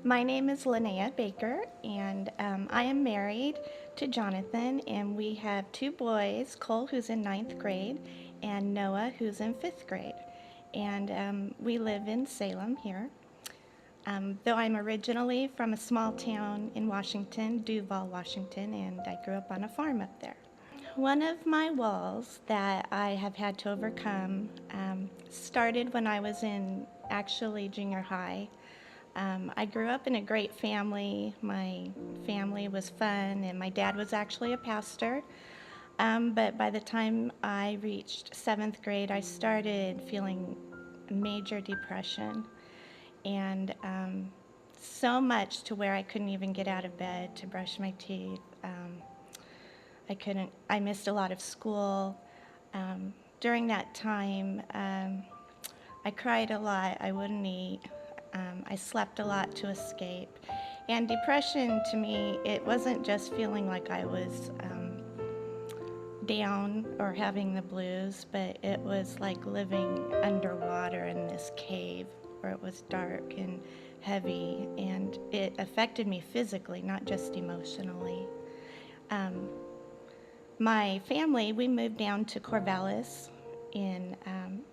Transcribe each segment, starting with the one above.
My name is Linnea Baker, and I am married to Jonathan, and we have two boys, Cole, who's in ninth grade, and Noah, who's in fifth grade. And we live in Salem here. Though I'm originally from a small town in Washington, Duval, Washington, and I grew up on a farm up there. One of my walls that I have had to overcome started when I was in actually junior high. I grew up in a great family. My family was fun, and my dad was actually a pastor. But by the time I reached seventh grade, I started feeling major depression, and so much to where I couldn't even get out of bed to brush my teeth. I missed a lot of school. During that time, I cried a lot. I wouldn't eat. I slept a lot to escape. And depression to me, it wasn't just feeling like I was down or having the blues, but it was like living underwater in this cave where it was dark and heavy, and it affected me physically, not just emotionally. Um, my family, we moved down to Corvallis in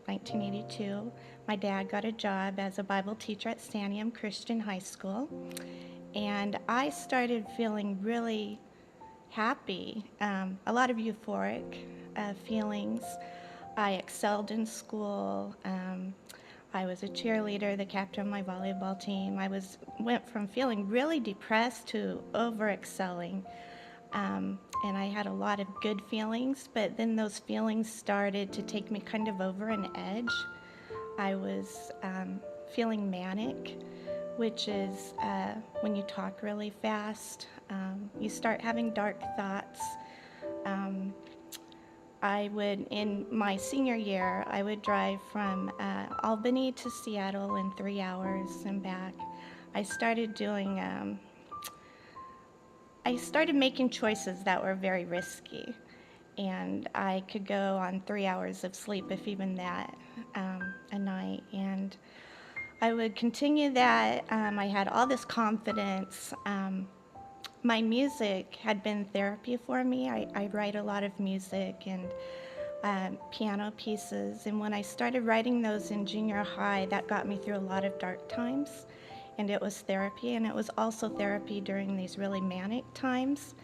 1982. My dad got a job as a Bible teacher at Sanium Christian High School, and I started feeling really happy, a lot of euphoric feelings. I excelled in school. I was a cheerleader, the captain of my volleyball team. Went from feeling really depressed to over excelling. And I had a lot of good feelings, but then those feelings started to take me kind of over an edge. I was feeling manic, which is when you talk really fast. You start having dark thoughts. In my senior year, I would drive from Albany to Seattle in 3 hours and back. I started doing I started making choices that were very risky, and I could go on 3 hours of sleep, if even that, a night. And I would continue that. I had all this confidence. My music had been therapy for me. I write a lot of music and piano pieces, and when I started writing those in junior high, that got me through a lot of dark times, and it was therapy, and it was also therapy during these really manic times.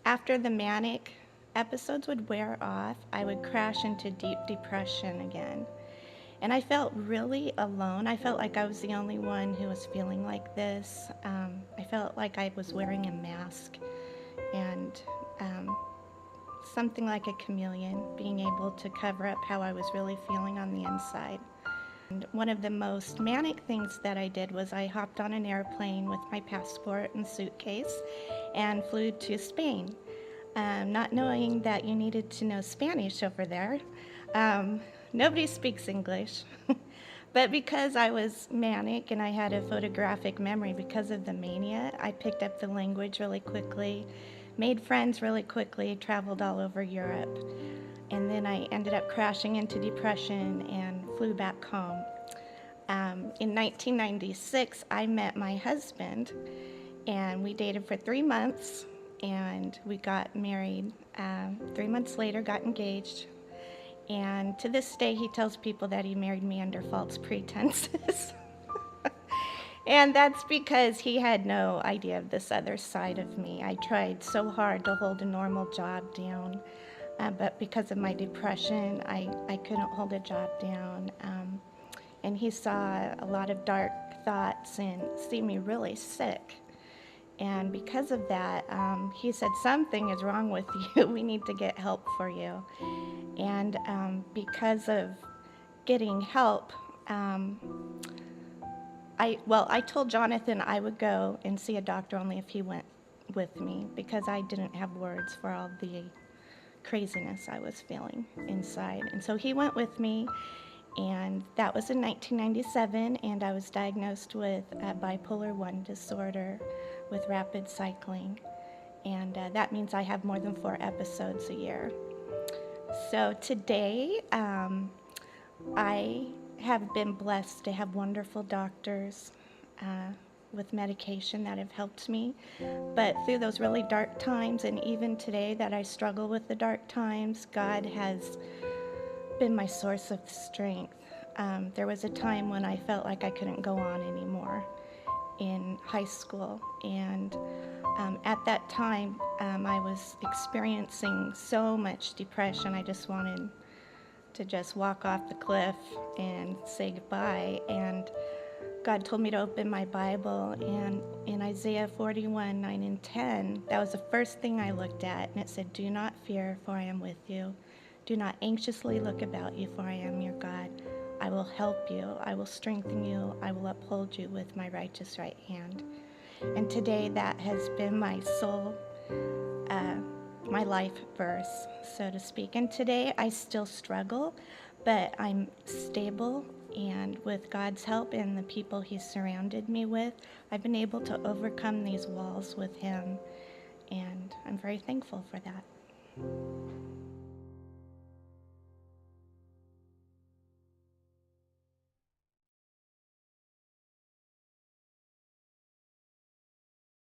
After the manic episodes would wear off, I would crash into deep depression again. And I felt really alone. I felt like I was the only one who was feeling like this. I felt like I was wearing a mask and something like a chameleon, being able to cover up how I was really feeling on the inside. And one of the most manic things that I did was I hopped on an airplane with my passport and suitcase and flew to Spain, not knowing that you needed to know Spanish over there. Nobody speaks English. But because I was manic and I had a photographic memory because of the mania, I picked up the language really quickly, made friends really quickly, traveled all over Europe. And then I ended up crashing into depression and flew back home. In 1996, I met my husband, and we dated for 3 months, and we got married. 3 months later, got engaged. And to this day, he tells people that he married me under false pretenses. And that's because he had no idea of this other side of me. I tried so hard to hold a normal job down, but because of my depression, I couldn't hold a job down. And he saw a lot of dark thoughts and see me really sick. And because of that, he said, something is wrong with you. We need to get help for you. And because of getting help, I told Jonathan I would go and see a doctor only if he went with me, because I didn't have words for all the craziness I was feeling inside. And so he went with me, and that was in 1997, and I was diagnosed with bipolar 1 disorder with rapid cycling. And that means I have more than 4 episodes a year. So today, I have been blessed to have wonderful doctors, with medication that have helped me. But through those really dark times, and even today that I struggle with the dark times, God has been my source of strength. There was a time when I felt like I couldn't go on anymore in high school, and at that time, I was experiencing so much depression. I just wanted to just walk off the cliff and say goodbye. And God told me to open my Bible, and in Isaiah 41, 9 and 10, that was the first thing I looked at, and it said, "Do not fear, for I am with you. Do not anxiously look about you, for I am your God. I will help you. I will strengthen you. I will uphold you with my righteous right hand." And today that has been my soul, my life verse, so to speak. And today I still struggle, but I'm stable, and with God's help and the people He's surrounded me with, I've been able to overcome these walls with Him, and I'm very thankful for that.